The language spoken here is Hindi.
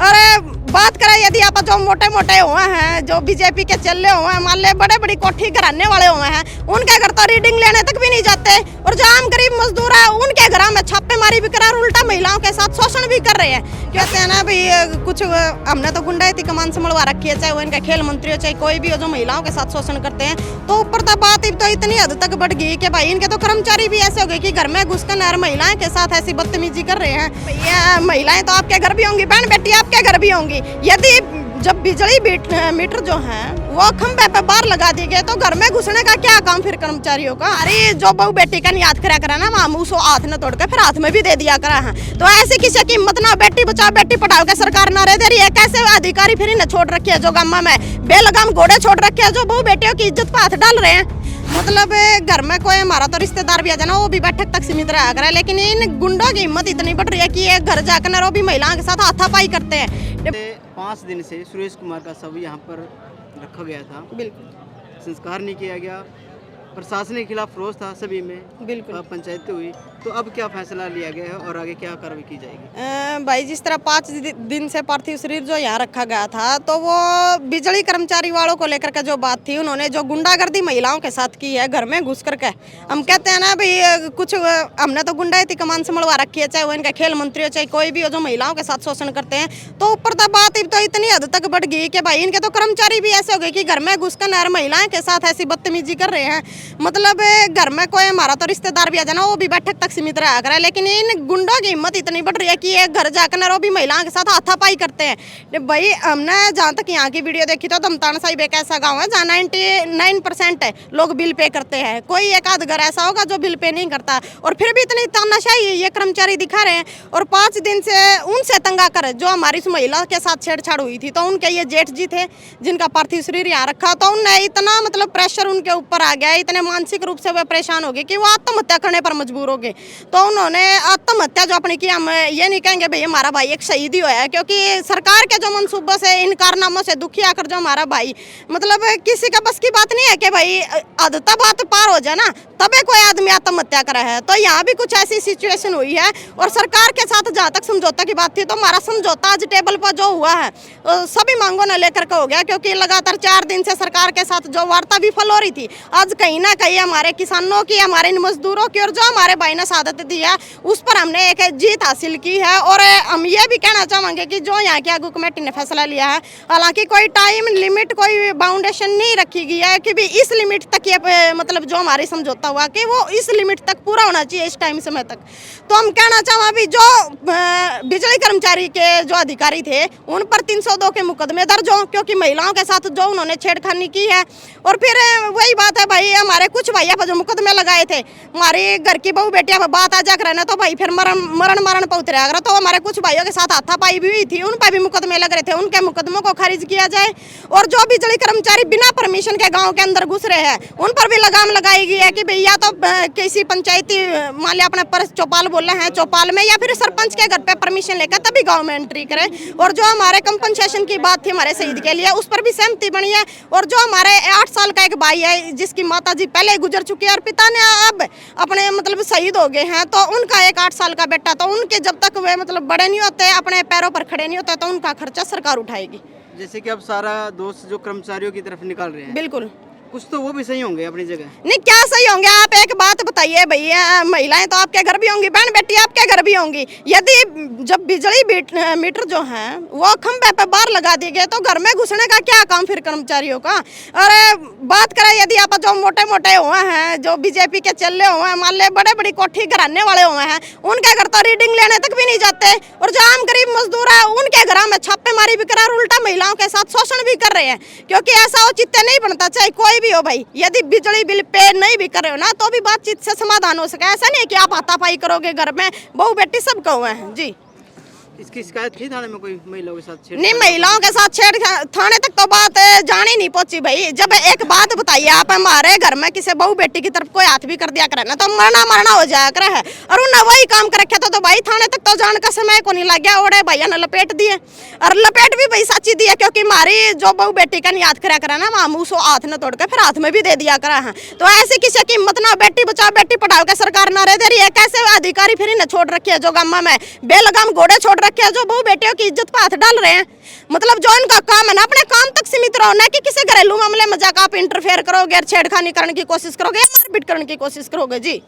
अरे बात करें यदि आप जो मोटे मोटे हुए हैं, जो बीजेपी के चल रहे हुए हैं, मान ले बड़े बड़ी कोठी घराने वाले हुए हैं, उनके घर तो रीडिंग लेने तक भी नहीं जाते। और जो आम गरीब मजदूर है उनके घर में छापेमारी भी करा और उल्टा महिलाओं के साथ शोषण भी कर रहे हैं। कहते हैं ना भाई कुछ हमने तो गुंडायती कमान संभलवा रखी है, चाहे वो इनका खेल मंत्री हो चाहे कोई भी हो, जो महिलाओं के साथ शोषण करते हैं। तो ऊपर तो बात तो इतनी हद तक बढ़ गई कि भाई इनके तो कर्मचारी भी ऐसे हो गए कि घर में घुसकर और महिलाएं के साथ ऐसी बदतमीजी कर रहे हैं। भैया महिलाएं तो आपके घर भी होंगी, बहन बेटी आपके घर भी होंगी। यदि जब बिजली मीटर जो है वो खंभे पे बाहर लगा दी गए तो घर में घुसने का क्या काम फिर कर्मचारियों का? अरे जो बहू बेटी का याद करा ना वहाँ मुँह हाथ न तोड़ के फिर हाथ में भी दे दिया करा है। तो ऐसे किसी की हिम्मत ना, बेटी बचाओ बेटी पढ़ाओ के सरकार नारे दे रही है। कैसे अधिकारी फिर इन्हें छोड़ रखे है जो गामा में बेलगाम घोड़े छोड़ रखे है, जो बहू बेटियों की इज्जत पर हाथ डाल रहे हैं। मतलब घर में कोई हमारा तो रिश्तेदार भी आ जाना वो भी बैठक तक सीमित रहा करे, लेकिन इन गुंडों की हिम्मत इतनी बढ़ रही है कि ये घर जाकर वो भी महिलाओं के साथ हाथापाई करते हैं। 5 दिन से सुरेश कुमार का शव यहाँ पर रखा गया था, बिल्कुल संस्कार नहीं किया गया, प्रशासन के खिलाफ रोष था सभी में, बिल्कुल पंचायतें हुई। तो अब क्या फैसला लिया गया है और आगे क्या कार्रवाई की जाएगी? भाई जिस तरह 5 दिन से पार्थिव शरीर जो यहाँ रखा गया था तो वो बिजली कर्मचारी वालों को लेकर के जो बात थी, उन्होंने जो गुंडागर्दी महिलाओं के साथ की है घर में घुस करके। हम कहते हैं ना भाई कुछ हमने तो गुंडायती कमान संभलवा रखी है, चाहे वो इनका खेल मंत्री हो चाहे कोई भी हो, जो महिलाओं के साथ शोषण करते हैं। तो ऊपर तो बात तो इतनी हद तक बढ़ गई कि भाई इनके तो कर्मचारी भी ऐसे हो गए कि घर में घुसकर और महिलाएं के साथ ऐसी बदतमीजी कर रहे हैं। मतलब घर में कोई हमारा तो रिश्तेदार भी आ जाना वो भी बैठक तक सीमित रहा करे, लेकिन इन गुंडों की हिम्मत इतनी बढ़ रही है कि ये घर जाकर वो भी महिलाओं के साथ हाथापाई करते हैं। भाई हमने जहाँ तक यहाँ की वीडियो देखी तो दमतान साहिब एक ऐसा गाँव है जहाँ 99% लोग बिल पे करते हैं। कोई एक आध घर ऐसा होगा जो बिल पे नहीं करता, और फिर भी इतनी तानाशाही ये कर्मचारी दिखा रहे हैं। और 5 दिन से उनसे तंगा कर जो हमारी इस महिला के साथ छेड़छाड़ हुई थी, तो उनके ये जेठ जी थे जिनका पार्थिव शरीर यहाँ रखा, तो उनने इतना मतलब प्रेशर उनके ऊपर आ गया, इतने मानसिक रूप से वे परेशान हो गए कि वो आत्महत्या करने पर मजबूर हो गए। तो उन्होंने आत्महत्या जो अपनी की, हम ये नहीं कहेंगे भाई हमारा भाई एक शहीद ही हुआ है, क्योंकि सरकार के जो मनसूबों से इन कारनामों से दुखी आकर जो हमारा भाई, मतलब किसी का बस की बात नहीं है कि भाई अधता बात पार हो जाए ना तबे कोई आदमी आत्महत्या करा है। तो यहाँ भी कुछ ऐसी सिचुएशन हुई है, और सरकार के साथ जहाँ तक समझौता की बात थी तो हमारा समझौता आज टेबल पर जो हुआ है सभी मांगों ने लेकर के हो गया, क्योंकि लगातार 4 दिन से सरकार के साथ जो वार्ता विफल हो रही थी, आज कहीं ना कहीं हमारे किसानों की, हमारे इन मजदूरों की और जो हमारे भाई ने शहादत दी है उस पर हमने एक जीत हासिल की है। और हम ये भी कहना चाहेंगे कि जो यहाँ की आगू कमेटी ने फैसला लिया है, हालांकि कोई टाइम लिमिट कोई बाउंडेशन नहीं रखी गई है कि भी इस लिमिट तक ये मतलब जो हमारी समझौता हुआ कि वो इस लिमिट तक पूरा होना चाहिए इस टाइम समय तक। तो हम कहना चाहें अभी जो बिजली कर्मचारी के जो अधिकारी थे उन पर 302 के मुकदमे दर्ज हों, क्योंकि महिलाओं के साथ जो उन्होंने छेड़खानी की है। और फिर वही बात है भाई, हमारे कुछ भैया पर जो मुकदमे लगाए थे, हमारे घर की बहू बेटियां पर बात आ जाकर रहना, तो भाई फिर मरण पर उतरे अगर, तो हमारे कुछ भाइयों के साथ हाथापाई भी हुई थी, उन पर भी मुकदमे लग रहे थे, उनके मुकदमों को खारिज किया जाए। और जो बिजली कर्मचारी बिना परमिशन के गाँव के अंदर घुस रहे हैं उन पर भी लगाम लगाई गई है कि भैया तो किसी पंचायती मान लिया अपने पर चौपाल बोल रहे हैं चौपाल में, या फिर सरपंच के घर पे परमिशन लेकर तभी गांव में एंट्री करें। और जो हमारे कंपनसेशन की बात थी हमारे शहीद के लिए, उस पर भी सहमति बनी है। और जो हमारे 8 साल का एक भाई है जिसकी माता जी पहले गुजर चुकी है और पिता ने अब अपने मतलब शहीद हो गए हैं, तो उनका एक 8 साल का बेटा, तो उनके जब तक वे मतलब बड़े नहीं होते, अपने पैरों पर खड़े नहीं होते, तो उनका खर्चा सरकार उठाएगी। जैसे कि अब सारा दोष जो कर्मचारियों की तरफ निकाल रहे हैं, बिल्कुल कुछ तो वो भी सही होंगे अपनी जगह। नहीं क्या सही होंगे? आप एक बात बताइए भैया, महिलाएं तो आपके घर भी होंगी, बहन बेटी आपके घर भी होंगी। यदि जब बिजली मीटर जो है वो खंभे पे बाहर लगा दिए गए तो घर में घुसने का क्या काम फिर कर्मचारियों का? और बात करें यदि आप जो मोटे मोटे हुए हैं, जो बीजेपी के चल रहे हुए हैं, मान ले बड़े बड़ी कोठी घराने वाले हुए हैं, उनके घर तो रीडिंग लेने तक भी नहीं जाते। और जो आम गरीब मजदूर है उनके घर में छापेमारी भी करा और उल्टा महिलाओं के साथ शोषण भी कर रहे हैं, क्योंकि ऐसा औचित्य नहीं बनता चाहे कोई भी हो भाई। यदि बिजली बिल पे नहीं भी कर रहे हो ना तो भी बातचीत से समाधान हो सके, ऐसा नहीं कि आप हाथापाई करोगे घर में, बहू बेटी सब हुए हैं जी। इसकी शिकायत थी थाने में कोई महिलाओं के साथ नहीं, महिलाओं के साथ छेड़ थाने तक तो बात जानी नहीं पहुंची भाई। जब एक बात बताइए आप, हमारे घर में किसी बहू बेटी की तरफ कोई हाथ भी कर दिया करे ना तो मरना हो जाया करे है, और उन्हें वही काम कर रखे तो भाई थाने तक तो जाने का समय को नहीं लग गया। ओड़े भैया ने लपेट दिए, और लपेट भी भाई सच्ची दिया, क्योंकि हमारी जो बहू बेटी का याद करा करा ना वहाँ मुँह हाथ न तोड़ के फिर हाथ में भी दे दिया करा है। तो ऐसे किसी की हिम्मत ना, बेटी बचाओ बेटी पढ़ाओ के सरकार नारे दे रही है। कैसे अधिकारी फिर इन्हें छोड़ रखी है जो गामा में बेलगाम घोड़े छोड़ रखे हैं जो बहू बेटियों की इज्जत पर हाथ डाल रहे हैं। मतलब जो इनका काम है ना, अपने काम तक सीमित रहो, ना कि किसी घरेलू मामले में जाकर आप इंटरफेयर करोगे और छेड़खानी करने की कोशिश करोगे या मारपीट करने की कोशिश करोगे जी।